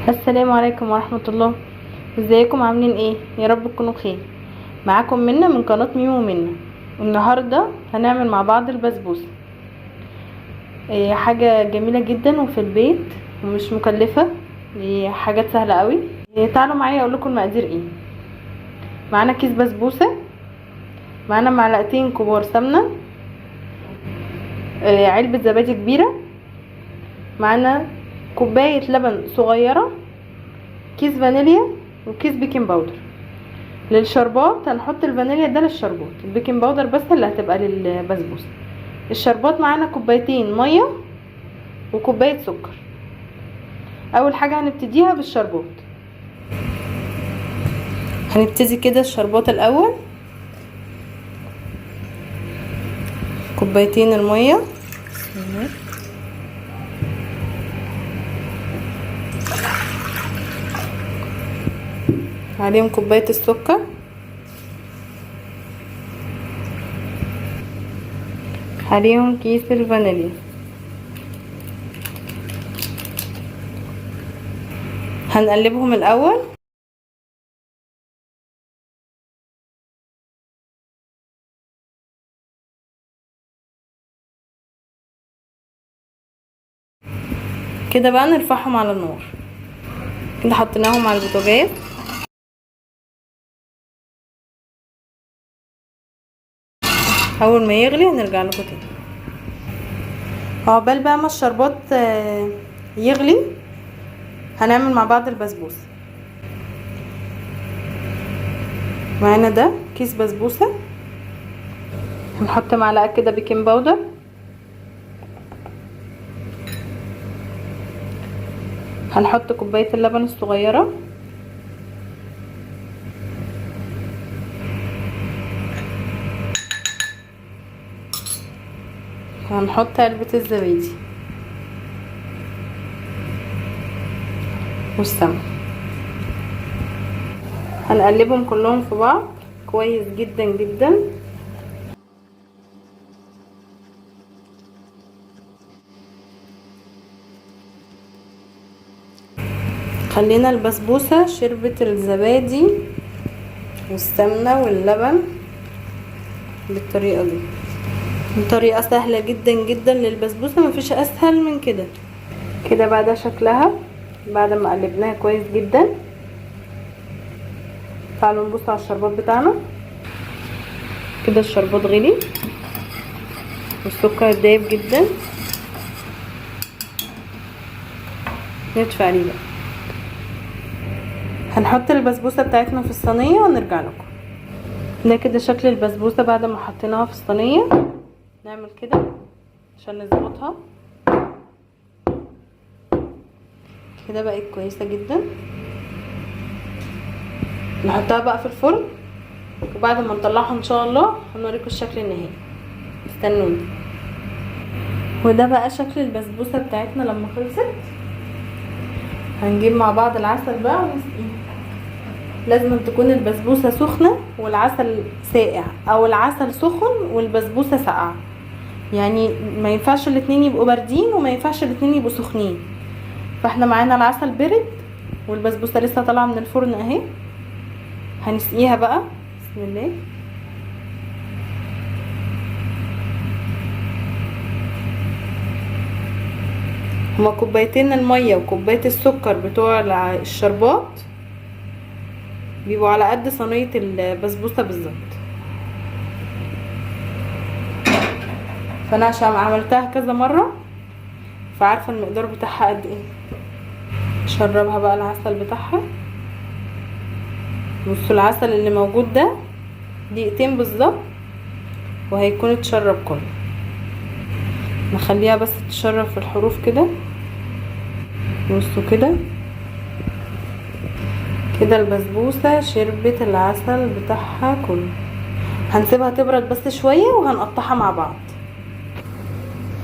السلام عليكم ورحمة الله. ازيكم عاملين ايه؟ يا رب تكونوا بخير. معاكم منى من قناة ميمو منى. النهاردة هنعمل مع بعض البسبوسة. حاجة جميلة جدا وفي البيت ومش مكلفة. حاجات سهلة قوي. تعالوا معايا اقول لكم المقادير ايه. معانا كيس بسبوسة، معانا معلقتين كبار سمنة، علبة زبادي كبيرة، معانا كوباية لبن صغيرة، كيس فانيليا، وكيس بيكنج باودر. للشربات هنحط الفانيليا ده للشربات، البيكنج باودر بس اللي هتبقى للبسبوسه. الشربات معانا كوبايتين ميه وكوبايه سكر. اول حاجه هنبتديها بالشربات. هنبتدي كده الشربات الاول، كوبايتين الميه عليهم كوبايه السكر، عليهم كيس الفانيليا. هنقلبهم الاول. كده بقى نرفعهم على النار. كده حطيناهم على البوتاجاز. اول ما يغلي هنرجع لكم تاني. عقبال بقى ما الشربات يغلي هنعمل مع بعض البسبوسه. معانا ده كيس بسبوسه، هنحط معلقه كده بيكنج باودر، هنحط كوبايه اللبن الصغيره، هنحط علبه الزبادي والسمنه. هنقلبهم كلهم في بعض كويس جدا جدا. خلينا البسبوسه شربت الزبادي والسمنه واللبن بالطريقه دي. طريقه سهله جدا جدا للبسبوسه، مفيش اسهل من كده. كده بقى ده شكلها بعد ما قلبناها كويس جدا. تعالوا نبص على الشربات بتاعنا. كده الشربات غلي والسكر دايب جدا. نطفي عليه بقى. هنحط البسبوسه بتاعتنا في الصينيه ونرجع لكم. ده كده شكل البسبوسه بعد ما حطيناها في الصينيه. نعمل كده عشان نظبطها. كده بقت كويسه جدا. نحطها بقى في الفرن، وبعد ما نطلعها ان شاء الله هنوريكم الشكل النهائي. استنوني. وده بقى شكل البسبوسه بتاعتنا لما خلصت. هنجيب مع بعض العسل بقى ونسقيه. لازم تكون البسبوسه سخنه والعسل ساقع، او العسل سخن والبسبوسه ساقعه. يعني ما ينفعش الاتنين يبقوا باردين وما ينفعش الاتنين يبقوا سخنين. فاحنا معانا العسل برد والبسبوسه لسه طالعه من الفرن اهي. هنسقيها بقى. بسم الله. هما كوبايتين الميه وكوبايه السكر بتوع الشربات بيبقوا على قد صينيه البسبوسه بالظبط. فانا عشان عملتها كذا مره فعارفه المقدار بتاعها قد ايه. نشربها بقى العسل بتاعها. بصوا العسل اللي موجود ده دقيقتين بالظبط وهيكون اتشرب كله. نخليها بس تشرب في الحروف كده. بصوا كده. كده البسبوسه شربت العسل بتاعها كله. هنسيبها تبرد بس شويه وهنقطعها مع بعض.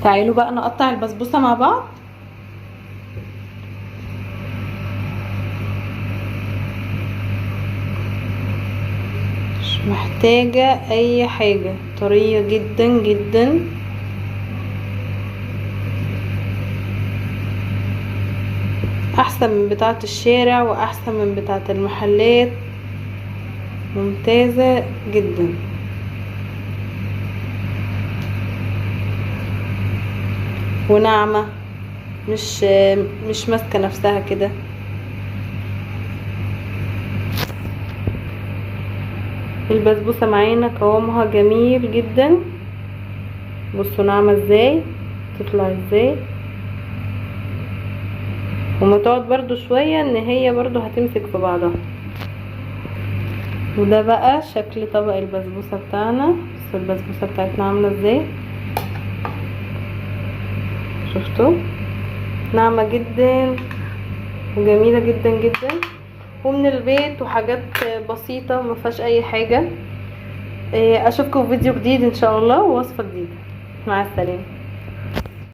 تعالوا بقى نقطع البسبوسه مع بعض. مش محتاجه اي حاجه، طريه جدا جدا. احسن من بتاعة الشارع واحسن من بتاعة المحلات، ممتازة جدا. وناعمة، مش ماسكة نفسها كده. البسبوسة معانا قوامها جميل جدا، بصوا ناعمة ازاي، تطلع ازاي، وما تقعد برضو شوية ان هي برضو هتمسك في بعضها. وده بقى شكل طبق البسبوسة بتاعنا. بصوا البسبوسة بتاعتنا عاملة ازاي، شفتوا؟ ناعمة جدا وجميلة جدا جدا، ومن البيت وحاجات بسيطة ما فيهاش اي حاجة. اشوفكم في فيديو جديد ان شاء الله ووصفة جديدة. مع السلامة.